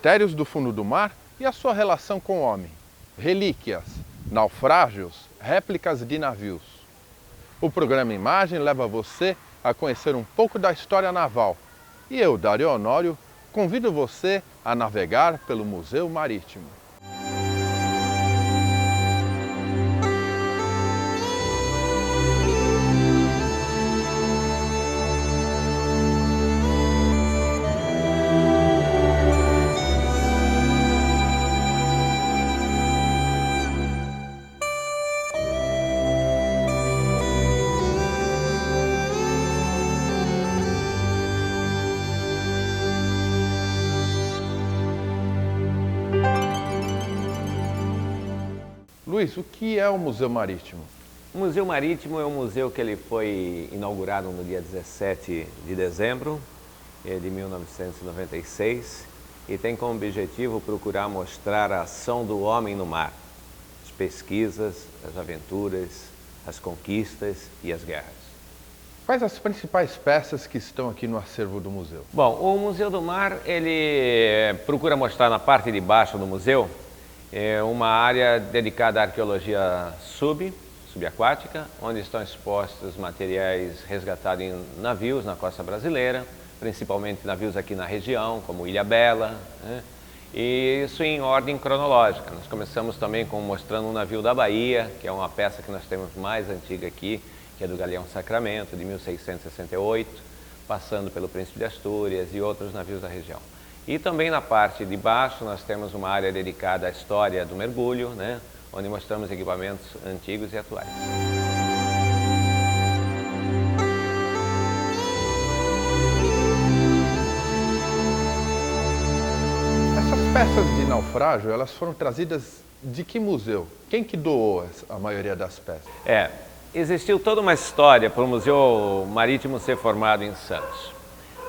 mistérios do fundo do mar e a sua relação com o homem, relíquias, naufrágios, réplicas de navios. O programa Imagem leva você a conhecer um pouco da história naval. E eu, Dario Honório, convido você a navegar pelo Museu Marítimo. Luiz, o que é o Museu Marítimo? O Museu Marítimo é um museu que ele foi inaugurado no dia 17 de dezembro de 1996 e tem como objetivo procurar mostrar a ação do homem no mar, as pesquisas, as aventuras, as conquistas e as guerras. Quais as principais peças que estão aqui no acervo do museu? Bom, o Museu do Mar, ele procura mostrar na parte de baixo do museu uma área dedicada à arqueologia subaquática, onde estão expostos materiais resgatados em navios na costa brasileira, principalmente navios aqui na região, como Ilhabela, né? E isso em ordem cronológica. Nós começamos também mostrando um navio da Bahia, que é uma peça que nós temos mais antiga aqui, que é do Galeão Sacramento, de 1668, passando pelo Príncipe de Astúrias e outros navios da região. E também na parte de baixo nós temos uma área dedicada à história do mergulho, né? Onde mostramos equipamentos antigos e atuais. Essas peças de naufrágio, elas foram trazidas de que museu? Quem que doou a maioria das peças? Existiu toda uma história para o Museu Marítimo ser formado em Santos.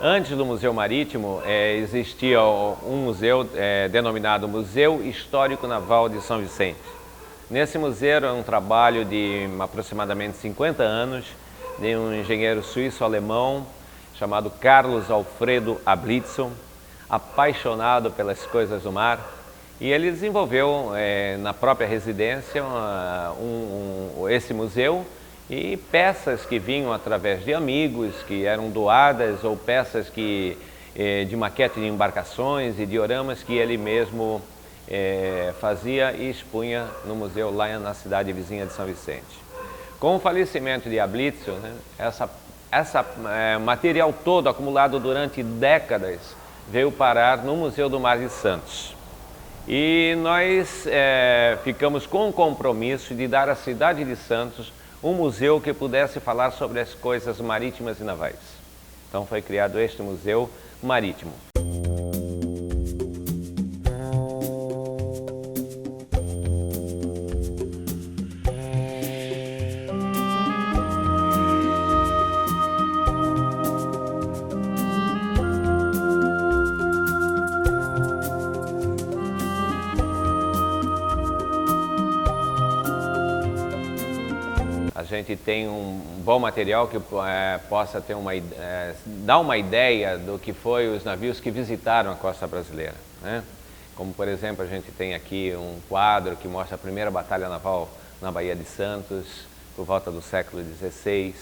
Antes do Museu Marítimo, existia um museu denominado Museu Histórico Naval de São Vicente. Nesse museu é um trabalho de aproximadamente 50 anos, de um engenheiro suíço-alemão chamado Carlos Alfredo Ablitson, apaixonado pelas coisas do mar, e ele desenvolveu na própria residência esse museu, e peças que vinham através de amigos, que eram doadas, ou peças de maquete de embarcações e dioramas que ele mesmo fazia e expunha no museu lá na cidade vizinha de São Vicente. Com o falecimento de Ablitson, né, essa material todo acumulado durante décadas veio parar no Museu do Mar de Santos. E nós ficamos com o compromisso de dar à cidade de Santos um museu que pudesse falar sobre as coisas marítimas e navais. Então foi criado este Museu Marítimo. A gente tem um bom material que possa ter dar uma ideia do que foi os navios que visitaram a costa brasileira, né? Como, por exemplo, a gente tem aqui um quadro que mostra a primeira batalha naval na Baía de Santos, por volta do século XVI.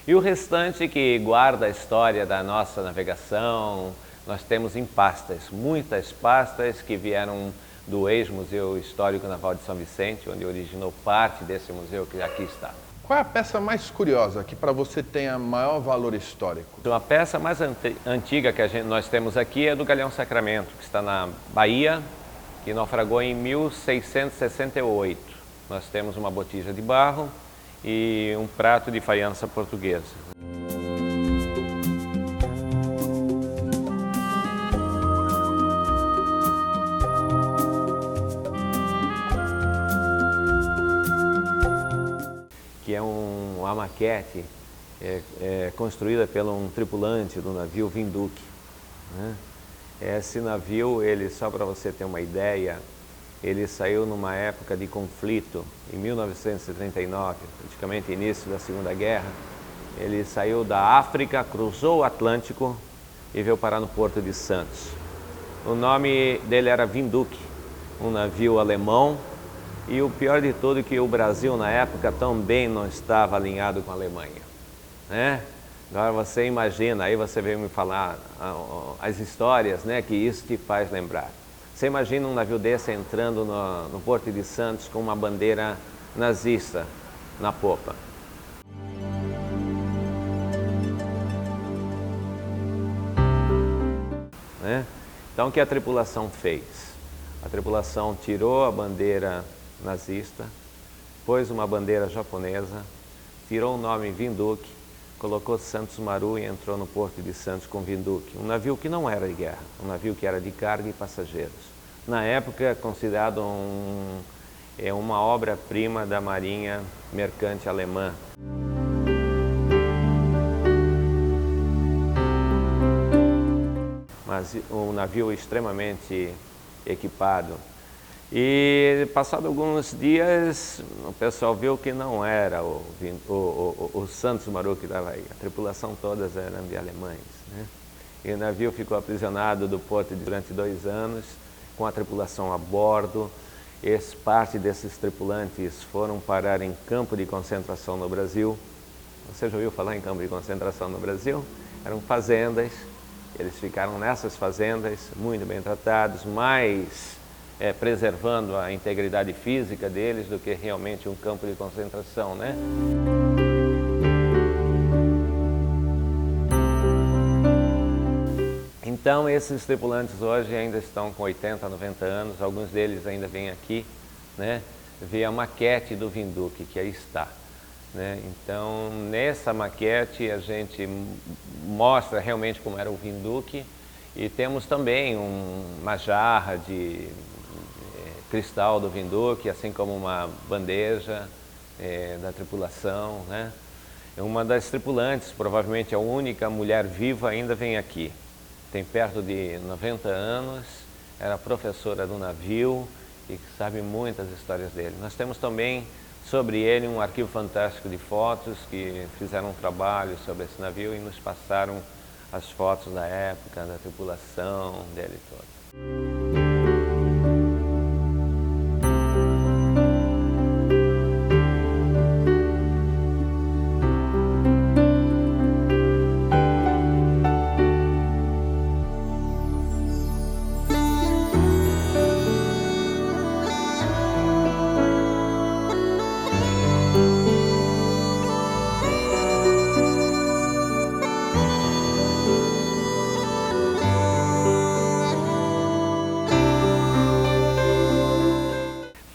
E o restante que guarda a história da nossa navegação, nós temos em pastas, muitas pastas que vieram do ex-Museu Histórico Naval de São Vicente, onde originou parte desse museu que aqui está. Qual é a peça mais curiosa que para você tem maior valor histórico? Então, a peça mais antiga que nós temos aqui é do Galeão Sacramento, que está na Bahia, que naufragou em 1668. Nós temos uma botija de barro e um prato de faiança portuguesa. Que é uma maquete construída por um tripulante do navio Vinduque, né? Esse navio, só para você ter uma ideia, ele saiu numa época de conflito, em 1939, praticamente início da Segunda Guerra. Ele saiu da África, cruzou o Atlântico e veio parar no Porto de Santos. O nome dele era Winduke, um navio alemão. E o pior de tudo é que o Brasil, na época, também não estava alinhado com a Alemanha, né? Agora você imagina, aí você veio me falar as histórias, né, que isso te faz lembrar. Você imagina um navio desse entrando no Porto de Santos com uma bandeira nazista na popa. Né? Então o que a tripulação fez? A tripulação tirou a bandeira nazista, pôs uma bandeira japonesa, tirou o nome Winduke, colocou Santos Maru e entrou no Porto de Santos com Winduke. Um navio que não era de guerra, um navio que era de carga e passageiros. Na época, considerado uma obra-prima da Marinha Mercante Alemã. Mas um navio extremamente equipado. E passado alguns dias, o pessoal viu que não era o Santos Maru que estava aí. A tripulação todas eram de alemães, né? E o navio ficou aprisionado do porto durante 2 anos, com a tripulação a bordo. Parte desses tripulantes foram parar em campo de concentração no Brasil. Você já ouviu falar em campo de concentração no Brasil? Eram fazendas. Eles ficaram nessas fazendas, muito bem tratados, mais preservando a integridade física deles do que realmente um campo de concentração, né? Então, esses tripulantes hoje ainda estão com 80, 90 anos, alguns deles ainda vêm aqui, né, ver a maquete do Winduke, que aí está. Né? Então, nessa maquete a gente mostra realmente como era o Winduke e temos também uma jarra de cristal do Winduke, assim como uma bandeja da tripulação, né? Uma das tripulantes, provavelmente a única mulher viva, ainda vem aqui. Tem perto de 90 anos, era professora do navio e sabe muitas histórias dele. Nós temos também sobre ele um arquivo fantástico de fotos que fizeram um trabalho sobre esse navio e nos passaram as fotos da época, da tripulação dele todo.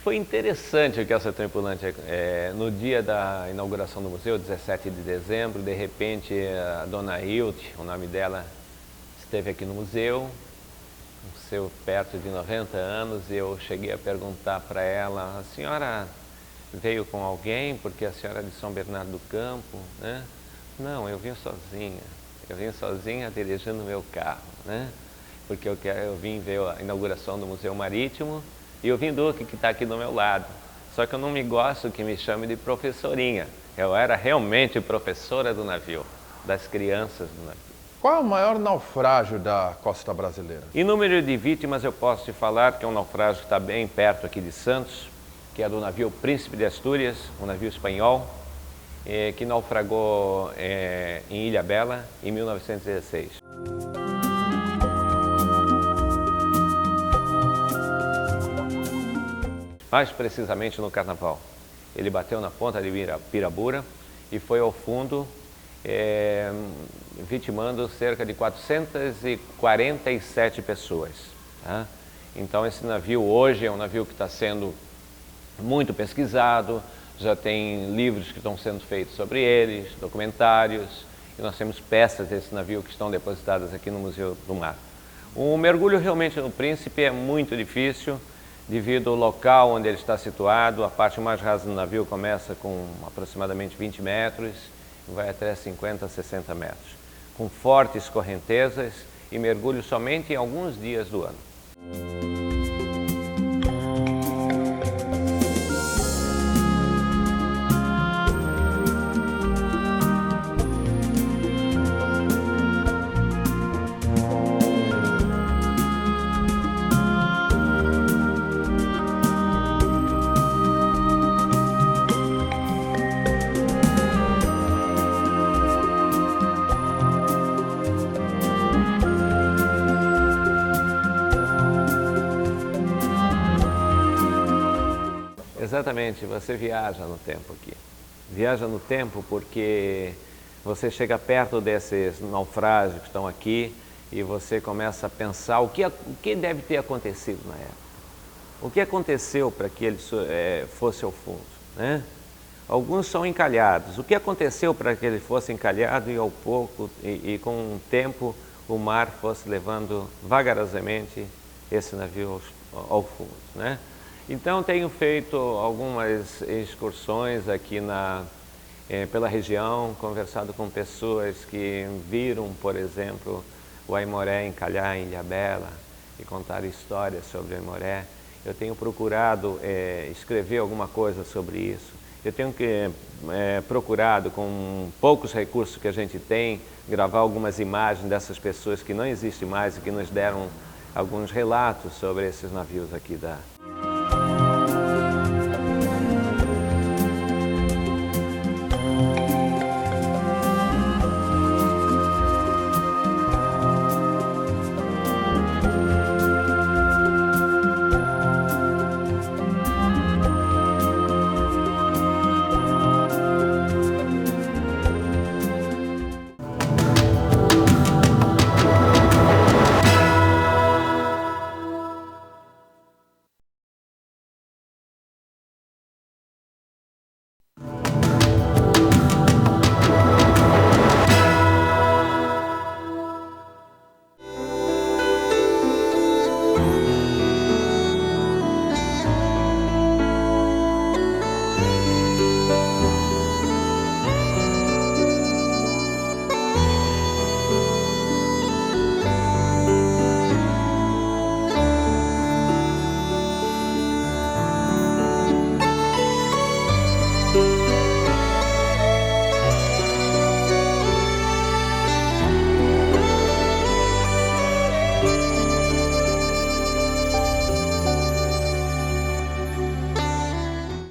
Foi interessante o que essa tripulante, no dia da inauguração do museu, 17 de dezembro, de repente a dona Hilde, o nome dela, esteve aqui no museu, perto de 90 anos, e eu cheguei a perguntar para ela: a senhora veio com alguém porque a senhora é de São Bernardo do Campo, né? Não, eu vim sozinha dirigindo o meu carro, né? Porque eu vim ver a inauguração do Museu Marítimo e o Winduke que está aqui do meu lado. Só que eu não me gosto que me chame de professorinha. Eu era realmente professora do navio, das crianças do navio. Qual é o maior naufrágio da costa brasileira? Em número de vítimas, eu posso te falar que é um naufrágio que está bem perto aqui de Santos, que é do navio Príncipe de Astúrias, um navio espanhol, que naufragou em Ilhabela em 1916. Mais precisamente no Carnaval. Ele bateu na ponta de Pirabura e foi ao fundo, vitimando cerca de 447 pessoas. Tá? Então esse navio hoje é um navio que está sendo muito pesquisado, já tem livros que estão sendo feitos sobre eles, documentários, e nós temos peças desse navio que estão depositadas aqui no Museu do Mar. O mergulho realmente no Príncipe é muito difícil, devido ao local onde ele está situado. A parte mais rasa do navio começa com aproximadamente 20 metros e vai até 50, 60 metros, com fortes correntezas e mergulho somente em alguns dias do ano. Exatamente, você viaja no tempo aqui. Viaja no tempo porque você chega perto desses naufrágios que estão aqui e você começa a pensar o que deve ter acontecido na época. O que aconteceu para que ele fosse ao fundo, né? Alguns são encalhados. O que aconteceu para que ele fosse encalhado e ao pouco, e com o tempo, o mar fosse levando vagarosamente esse navio ao fundo, né? Então tenho feito algumas excursões aqui pela região, conversado com pessoas que viram, por exemplo, o Aimoré encalhar em Ilhabela e contar histórias sobre o Aimoré. Eu tenho procurado escrever alguma coisa sobre isso. Eu tenho procurado, com poucos recursos que a gente tem, gravar algumas imagens dessas pessoas que não existem mais e que nos deram alguns relatos sobre esses navios aqui da...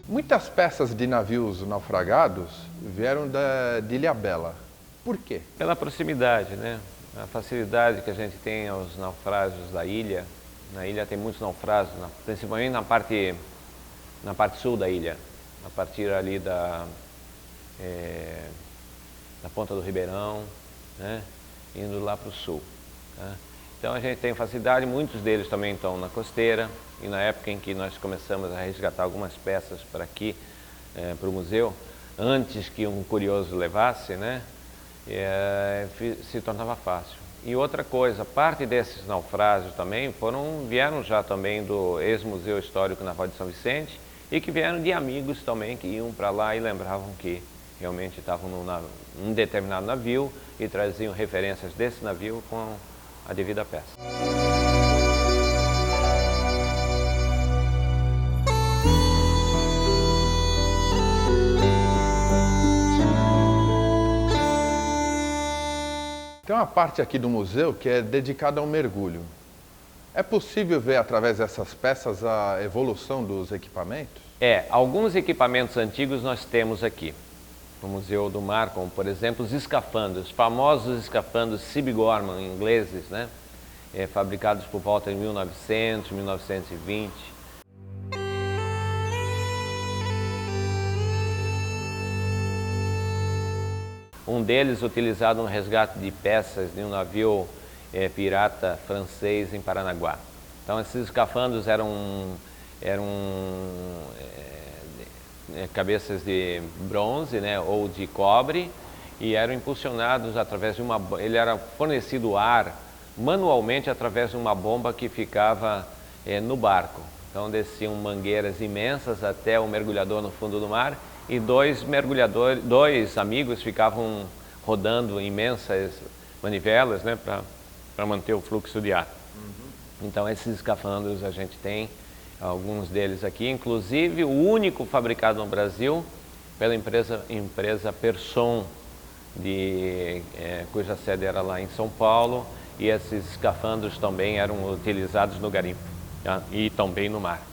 Muitas peças de navios naufragados vieram de Ilhabela. Por quê? Pela proximidade, né? A facilidade que a gente tem aos naufrágios da ilha. Na ilha tem muitos naufrágios, principalmente na parte sul da ilha, a partir ali da Ponta do Ribeirão, né? Indo lá para o sul. Tá? Então a gente tem facilidade, muitos deles também estão na costeira, e na época em que nós começamos a resgatar algumas peças para aqui, para o museu, antes que um curioso levasse, né, se tornava fácil. E outra coisa, parte desses naufrágios também vieram já também do ex-museu histórico Naval de São Vicente, e que vieram de amigos também que iam para lá e lembravam que realmente estavam num determinado navio e traziam referências desse navio com a devida peça. Tem uma parte aqui do museu que é dedicada ao mergulho. É possível ver através dessas peças a evolução dos equipamentos? Alguns equipamentos antigos nós temos aqui no Museu do Mar, como por exemplo os escafandros, os famosos escafandros C.B. Gorman ingleses, né? Fabricados por volta de 1900, 1920. Um deles utilizado no resgate de peças de um navio pirata francês em Paranaguá. Então esses escafandros eram cabeças de bronze, né, ou de cobre, e eram impulsionados através de ele era fornecido ar manualmente através de uma bomba que ficava no barco. Então desciam mangueiras imensas até o mergulhador no fundo do mar, e dois amigos ficavam rodando imensas manivelas, né, para manter o fluxo de ar. Então esses escafandros a gente tem alguns deles aqui, inclusive o único fabricado no Brasil pela empresa Persson, cuja sede era lá em São Paulo, e esses escafandros também eram utilizados no garimpo, tá? E também no mar.